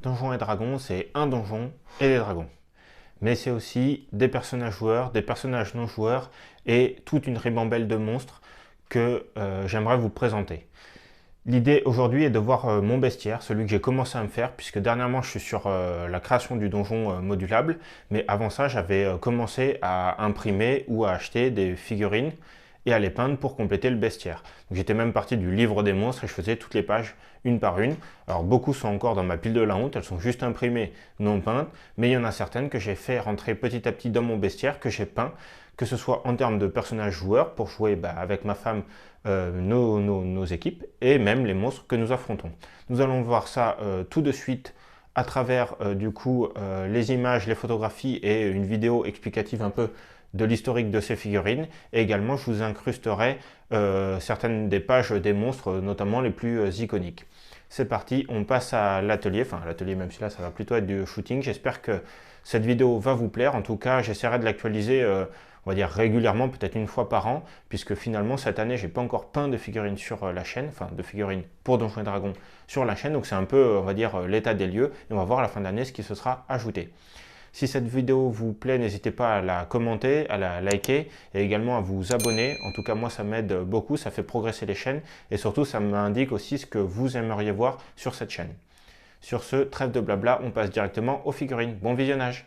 Donjons et Dragons, c'est un donjon et des dragons. Mais c'est aussi des personnages joueurs, des personnages non joueurs et toute une ribambelle de monstres que j'aimerais vous présenter. L'idée aujourd'hui est de voir mon bestiaire, celui que j'ai commencé à me faire, puisque dernièrement je suis sur la création du donjon modulable, mais avant ça j'avais commencé à imprimer ou à acheter des figurines et à les peindre pour compléter le bestiaire. J'étais même parti du livre des monstres et je faisais toutes les pages une par une. Alors beaucoup sont encore dans ma pile de la honte, elles sont juste imprimées, non peintes, mais il y en a certaines que j'ai fait rentrer petit à petit dans mon bestiaire, que j'ai peint, que ce soit en termes de personnages joueurs, pour jouer avec ma femme nos équipes, et même les monstres que nous affrontons. Nous allons voir ça tout de suite à travers les images, les photographies et une vidéo explicative un peu de l'historique de ces figurines. Et également, je vous incrusterai certaines des pages des monstres, notamment les plus iconiques. C'est parti, on passe à l'atelier, enfin l'atelier même si là ça va plutôt être du shooting. J'espère que cette vidéo va vous plaire. En tout cas, j'essaierai de l'actualiser, on va dire régulièrement, peut-être une fois par an, puisque finalement cette année, j'ai pas encore peint de figurines sur la chaîne, enfin de figurines pour Donjons et Dragons sur la chaîne. Donc c'est un peu, on va dire, l'état des lieux. Et on va voir à la fin de l'année ce qui se sera ajouté. Si cette vidéo vous plaît, n'hésitez pas à la commenter, à la liker et également à vous abonner. En tout cas, moi, ça m'aide beaucoup, ça fait progresser les chaînes et surtout, ça m'indique aussi ce que vous aimeriez voir sur cette chaîne. Sur ce, trêve de blabla, on passe directement aux figurines. Bon visionnage!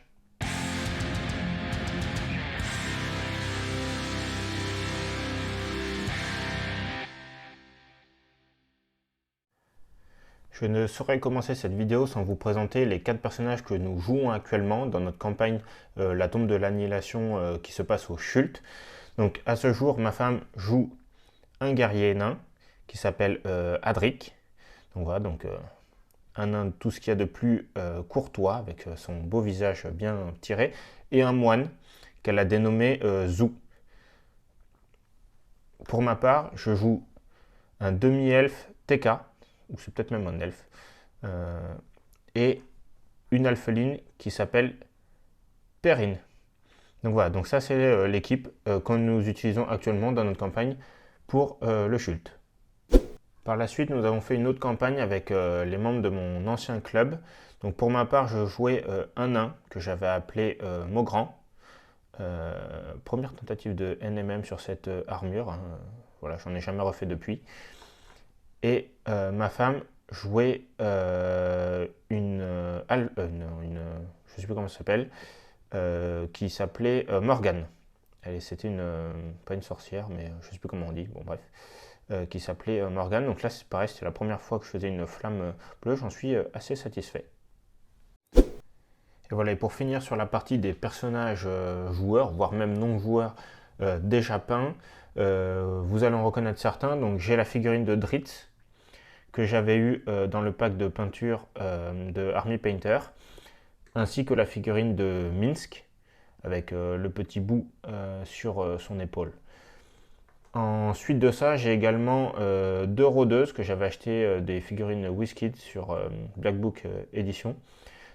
Je ne saurais commencer cette vidéo sans vous présenter les 4 personnages que nous jouons actuellement dans notre campagne La Tombe de l'Annihilation qui se passe au Chult. Donc à ce jour, ma femme joue un guerrier nain qui s'appelle Adric. Donc voilà, un nain de tout ce qu'il y a de plus courtois avec son beau visage bien tiré et un moine qu'elle a dénommé Zou. Pour ma part, je joue un demi-elfe TK, ou c'est peut-être même un elfe, et une alpheline qui s'appelle Perrine. Donc voilà, donc ça c'est l'équipe que nous utilisons actuellement dans notre campagne pour le Chult. Par la suite, nous avons fait une autre campagne avec les membres de mon ancien club. Donc pour ma part, je jouais un nain que j'avais appelé Maugrand. Première tentative de NMM sur cette armure. Hein. Voilà, j'en ai jamais refait depuis. Et ma femme jouait une, je sais plus comment ça s'appelle, qui s'appelait Morgane. C'était pas une sorcière, mais je sais plus comment on dit. Bon bref. Qui s'appelait Morgane. Donc là, c'est pareil, c'était la première fois que je faisais une flamme bleue. J'en suis assez satisfait. Et voilà, et pour finir sur la partie des personnages joueurs, voire même non joueurs déjà peints, vous allez en reconnaître certains. Donc j'ai la figurine de Dritz que j'avais eu dans le pack de peinture de Army Painter, ainsi que la figurine de Minsk avec le petit bout sur son épaule. Ensuite de ça, j'ai également 2 rôdeuses que j'avais acheté des figurines WizKids sur Black Book Edition.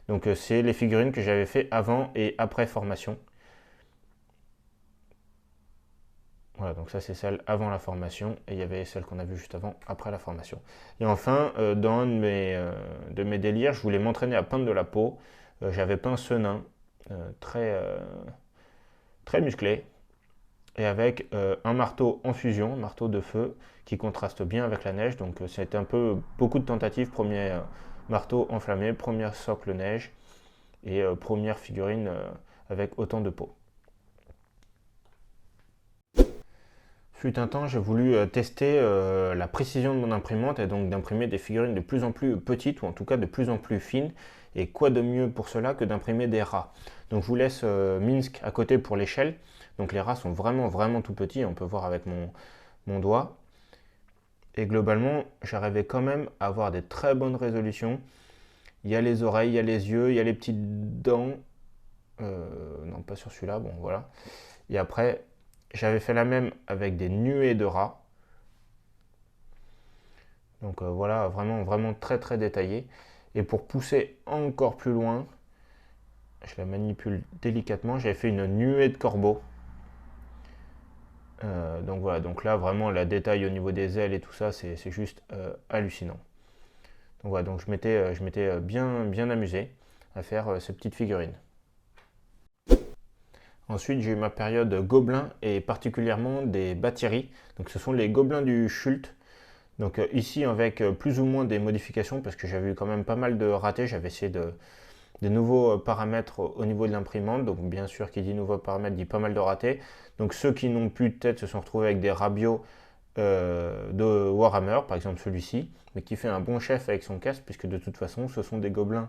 Donc c'est les figurines que j'avais fait avant et après formation. Voilà, donc ça c'est celle avant la formation et il y avait celle qu'on a vue juste avant, après la formation. Et enfin, dans un de mes délires, je voulais m'entraîner à peindre de la peau. J'avais peint ce nain, très musclé, et avec un marteau en fusion, un marteau de feu, qui contraste bien avec la neige. Donc c'était un peu beaucoup de tentatives. Premier marteau enflammé, premier socle neige et première figurine avec autant de peau. Fut un temps, j'ai voulu tester la précision de mon imprimante et donc d'imprimer des figurines de plus en plus petites ou en tout cas de plus en plus fines. Et quoi de mieux pour cela que d'imprimer des rats. Donc je vous laisse Minsk à côté pour l'échelle. Donc les rats sont vraiment tout petits, on peut voir avec mon doigt. Et globalement, j'arrivais quand même à avoir des très bonnes résolutions. Il y a les oreilles, il y a les yeux, il y a les petites dents. Non, pas sur celui-là, bon voilà. Et après, j'avais fait la même avec des nuées de rats. Donc voilà, vraiment très détaillé. Et pour pousser encore plus loin, je la manipule délicatement, j'avais fait une nuée de corbeaux. Donc voilà, donc là vraiment la détail au niveau des ailes et tout ça, c'est juste hallucinant. Donc voilà, donc je m'étais bien amusé à faire ces petites figurines. Ensuite, j'ai eu ma période gobelins et particulièrement des bâtieries. Donc ce sont les gobelins du Schult. Donc ici avec plus ou moins des modifications parce que j'avais eu quand même pas mal de ratés. J'avais essayé des nouveaux paramètres au niveau de l'imprimante. Donc bien sûr, qui dit nouveaux paramètres dit pas mal de ratés. Donc ceux qui n'ont plus de tête se sont retrouvés avec des rabios de Warhammer, par exemple celui-ci, mais qui fait un bon chef avec son casque puisque de toute façon ce sont des gobelins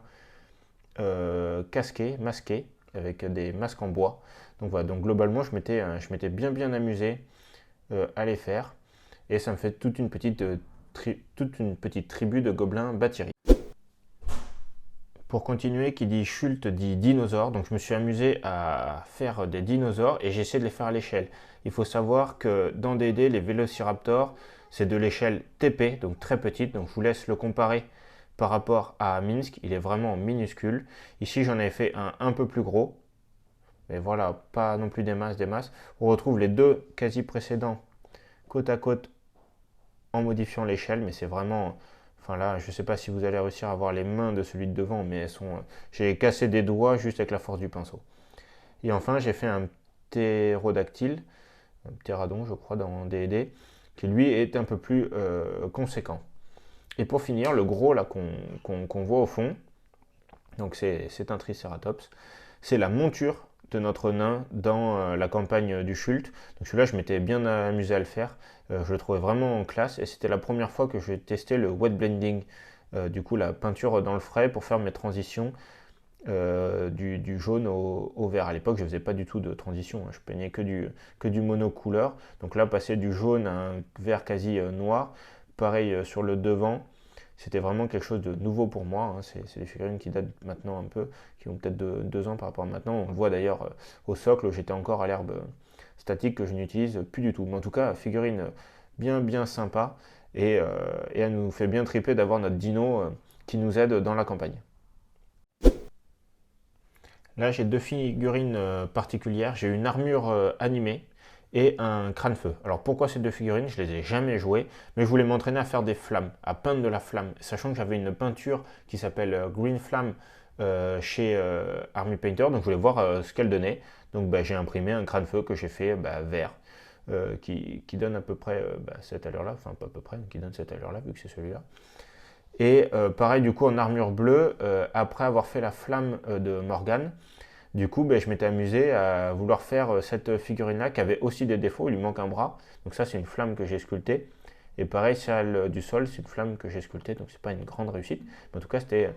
casqués, masqués, avec des masques en bois. Donc voilà, donc globalement je m'étais bien amusé à les faire et ça me fait toute une petite tribu de gobelins bâtieries. Pour continuer, qui dit Schult dit dinosaure, donc je me suis amusé à faire des dinosaures et j'ai essayé de les faire à l'échelle. Il faut savoir que dans D&D, les vélociraptors, c'est de l'échelle TP, donc très petite, donc je vous laisse le comparer par rapport à Minsk, il est vraiment minuscule. Ici j'en avais fait un peu plus gros, mais voilà, pas non plus des masses. On retrouve les deux quasi précédents côte à côte en modifiant l'échelle, mais c'est vraiment... Enfin là, je ne sais pas si vous allez réussir à voir les mains de celui de devant, mais elles sont... J'ai cassé des doigts juste avec la force du pinceau. Et enfin, j'ai fait un ptérodactyle, un ptéradon, je crois, dans D&D, qui lui est un peu plus conséquent. Et pour finir, le gros là qu'on voit au fond, donc c'est un tricératops, c'est la monture de notre nain dans la campagne du Schult. Donc celui-là, je m'étais bien amusé à le faire. Je le trouvais vraiment en classe et c'était la première fois que je testais le wet blending, du coup la peinture dans le frais pour faire mes transitions du jaune au vert. À l'époque, je ne faisais pas du tout de transition, hein. Je peignais que du monocouleur. Donc là, passer du jaune à un vert quasi noir, pareil sur le devant, c'était vraiment quelque chose de nouveau pour moi, hein. C'est des figurines qui datent maintenant un peu, qui ont peut-être 2 ans par rapport à maintenant. On le voit d'ailleurs au socle, j'étais encore à l'herbe statique que je n'utilise plus du tout. Mais en tout cas, figurine bien sympa et elle nous fait bien triper d'avoir notre dino qui nous aide dans la campagne. Là, j'ai 2 figurines particulières. J'ai une armure animée et un crâne-feu. Alors pourquoi ces 2 figurines? Je les ai jamais jouées, mais je voulais m'entraîner à faire des flammes, à peindre de la flamme, sachant que j'avais une peinture qui s'appelle Green Flamme chez Army Painter, donc je voulais voir ce qu'elle donnait. Donc j'ai imprimé un crâne-feu que j'ai fait vert, qui donne à peu près cette allure-là, enfin pas à peu près, mais qui donne cette allure-là, vu que c'est celui-là. Et pareil, du coup, en armure bleue, après avoir fait la flamme de Morgane, du coup, je m'étais amusé à vouloir faire cette figurine-là qui avait aussi des défauts, il lui manque un bras. Donc ça, c'est une flamme que j'ai sculptée. Et pareil, celle du sol, c'est une flamme que j'ai sculptée, donc c'est pas une grande réussite. Mais en tout cas, c'était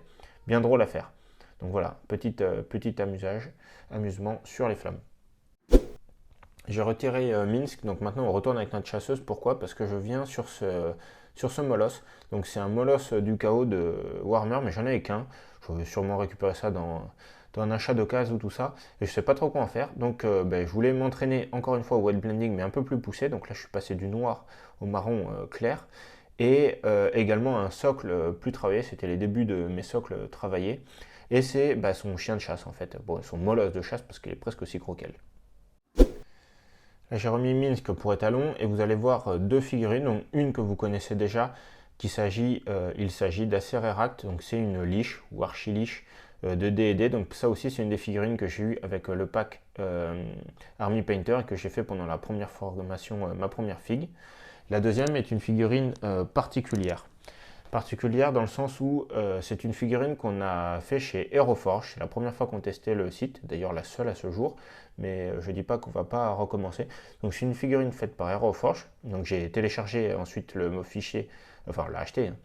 bien drôle à faire. Donc voilà, petit amusement sur les flammes. J'ai retiré Minsk, donc maintenant on retourne avec notre chasseuse. Pourquoi? Parce que je viens sur ce molosse. Donc c'est un molosse du chaos de Warhammer, mais j'en ai qu'un. Je vais sûrement récupérer ça dans un achat d'occasion ou tout ça. Et je sais pas trop quoi en faire. Donc je voulais m'entraîner encore une fois au wet blending, mais un peu plus poussé. Donc là je suis passé du noir au marron clair. Et également un socle plus travaillé. C'était les débuts de mes socles travaillés. Et c'est son chien de chasse en fait. Bon, son molosse de chasse parce qu'il est presque aussi gros qu'elle. Là, j'ai remis Minsk pour étalon et vous allez voir 2 figurines, donc une que vous connaissez déjà, il s'agit d'Acereract, donc c'est une liche ou archi-liche de D&D, donc ça aussi c'est une des figurines que j'ai eu avec le pack Army Painter et que j'ai fait pendant la première formation, ma première figue. La deuxième est une figurine particulière dans le sens où c'est une figurine qu'on a fait chez Aeroforge. C'est la première fois qu'on testait le site, d'ailleurs la seule à ce jour, mais je ne dis pas qu'on ne va pas recommencer. Donc c'est une figurine faite par Aeroforge. Donc j'ai téléchargé ensuite le fichier, enfin on l'a acheté, hein.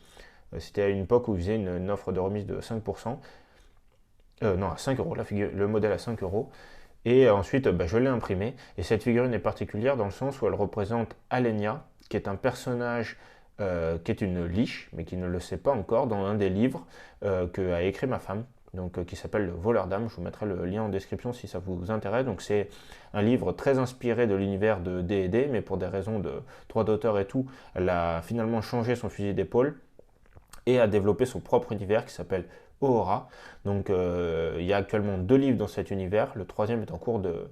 C'était à une époque où ils faisaient une offre de remise de 5%. Non, à 5 euros, le modèle à 5 euros. Et ensuite, je l'ai imprimé. Et cette figurine est particulière dans le sens où elle représente Alenia, qui est un personnage qui est une liche, mais qui ne le sait pas encore, dans un des livres qu'a écrit ma femme, donc qui s'appelle Le Voleur d'âme. Je vous mettrai le lien en description si ça vous intéresse. Donc c'est un livre très inspiré de l'univers de D&D, mais pour des raisons de droit d'auteur et tout, elle a finalement changé son fusil d'épaule et a développé son propre univers qui s'appelle Ohora. Donc il y a actuellement 2 livres dans cet univers. Le 3e est en cours de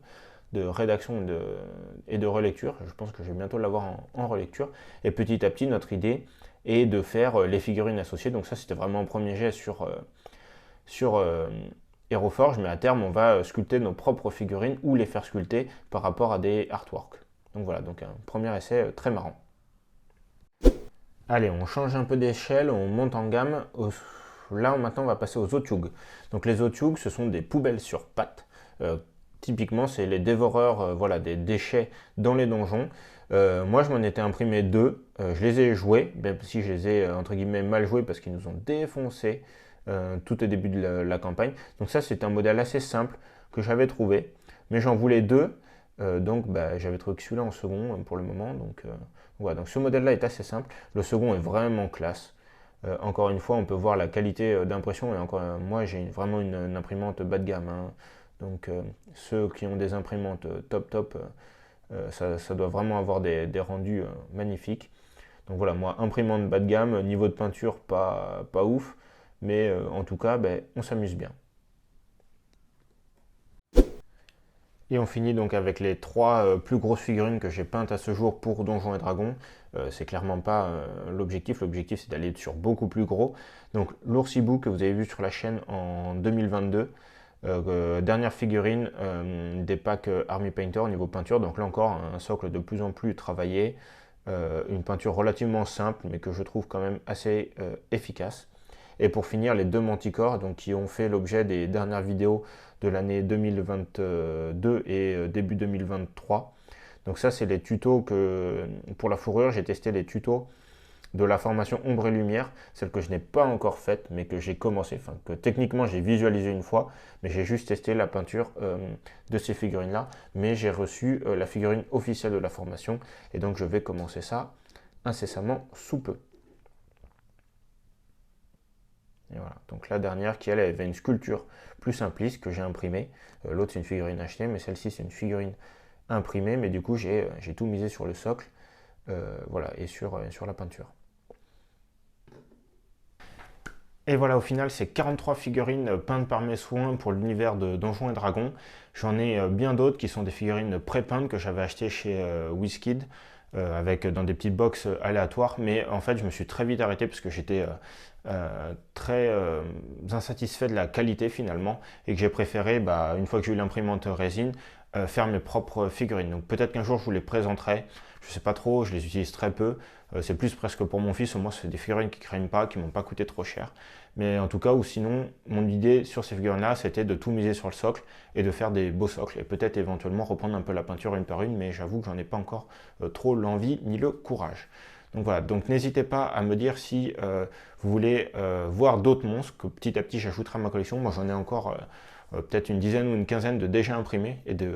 rédaction et de relecture. Je pense que je vais bientôt l'avoir en relecture. Et petit à petit, notre idée et de faire les figurines associées. Donc ça, c'était vraiment un premier jet sur HeroForge, mais à terme, on va sculpter nos propres figurines ou les faire sculpter par rapport à des artworks. Donc voilà, donc un premier essai très marrant. Allez, on change un peu d'échelle, on monte en gamme. Là, maintenant, on va passer aux Otyughs. Donc les Otyughs, ce sont des poubelles sur pattes. Typiquement, c'est les dévoreurs voilà, des déchets dans les donjons. Moi, je m'en étais imprimé 2. Je les ai joués, même si je les ai, entre guillemets, mal joués parce qu'ils nous ont défoncé tout au début de la campagne. Donc ça, c'est un modèle assez simple que j'avais trouvé. Mais j'en voulais 2. Donc j'avais trouvé que celui-là en second pour le moment. Donc voilà, donc ce modèle-là est assez simple. Le second est vraiment classe. Encore une fois, on peut voir la qualité d'impression. Et encore, moi, j'ai vraiment une imprimante bas de gamme. Hein. Donc ceux qui ont des imprimantes top, ça doit vraiment avoir des rendus magnifiques. Donc voilà, moi, imprimante bas de gamme, niveau de peinture pas ouf. Mais en tout cas, on s'amuse bien. Et on finit donc avec les 3 plus grosses figurines que j'ai peintes à ce jour pour Donjons et Dragons. C'est clairement pas l'objectif. L'objectif, c'est d'aller sur beaucoup plus gros. Donc l'oursibou que vous avez vu sur la chaîne en 2022. Dernière figurine des packs Army Painter au niveau peinture. Donc là encore, un socle de plus en plus travaillé. Une peinture relativement simple, mais que je trouve quand même assez efficace. Et pour finir, les 2 manticores donc, qui ont fait l'objet des dernières vidéos de l'année 2022 et début 2023. Donc ça, c'est les tutos que, pour la fourrure, j'ai testé les tutos de la formation ombre et lumière, celle que je n'ai pas encore faite, mais que j'ai commencé, enfin que techniquement j'ai visualisé une fois, mais j'ai juste testé la peinture de ces figurines-là, mais j'ai reçu la figurine officielle de la formation, et donc je vais commencer ça incessamment sous peu. Et voilà. Donc la dernière qui elle avait une sculpture plus simpliste que j'ai imprimée. L'autre c'est une figurine achetée, mais celle-ci c'est une figurine imprimée, mais du coup j'ai tout misé sur le socle voilà, et sur la peinture. Et voilà, au final, c'est 43 figurines peintes par mes soins pour l'univers de Donjons et Dragons. J'en ai bien d'autres qui sont des figurines pré-peintes que j'avais achetées chez WizKid, avec dans des petites box aléatoires. Mais en fait, je me suis très vite arrêté parce que j'étais très insatisfait de la qualité finalement et que j'ai préféré, une fois que j'ai eu l'imprimante résine, faire mes propres figurines. Donc peut-être qu'un jour je vous les présenterai. Je ne sais pas trop, je les utilise très peu. C'est plus presque pour mon fils, au moins c'est des figurines qui ne craignent pas, qui ne m'ont pas coûté trop cher. Mais en tout cas, ou sinon, mon idée sur ces figurines-là, c'était de tout miser sur le socle et de faire des beaux socles. Et peut-être éventuellement reprendre un peu la peinture une par une, mais j'avoue que j'en ai pas encore trop l'envie ni le courage. Donc voilà, donc n'hésitez pas à me dire si vous voulez voir d'autres monstres que petit à petit j'ajouterai à ma collection. Moi j'en ai encore peut-être une dizaine ou une quinzaine de déjà imprimés et de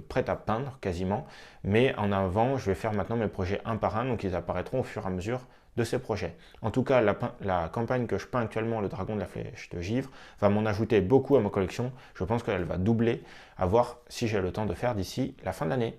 prêts à peindre quasiment. Mais en avant, je vais faire maintenant mes projets un par un, donc ils apparaîtront au fur et à mesure de ces projets. En tout cas, la campagne que je peins actuellement, le dragon de la flèche de givre, va m'en ajouter beaucoup à ma collection. Je pense qu'elle va doubler, à voir si j'ai le temps de faire d'ici la fin de l'année.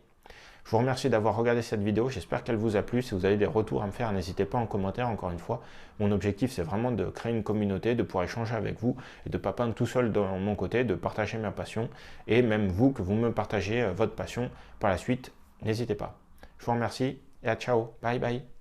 Je vous remercie d'avoir regardé cette vidéo, j'espère qu'elle vous a plu. Si vous avez des retours à me faire, n'hésitez pas en commentaire. Encore une fois, mon objectif c'est vraiment de créer une communauté, de pouvoir échanger avec vous et de ne pas peindre tout seul dans mon côté, de partager ma passion et même vous, que vous me partagez votre passion par la suite, n'hésitez pas. Je vous remercie et à ciao, bye bye.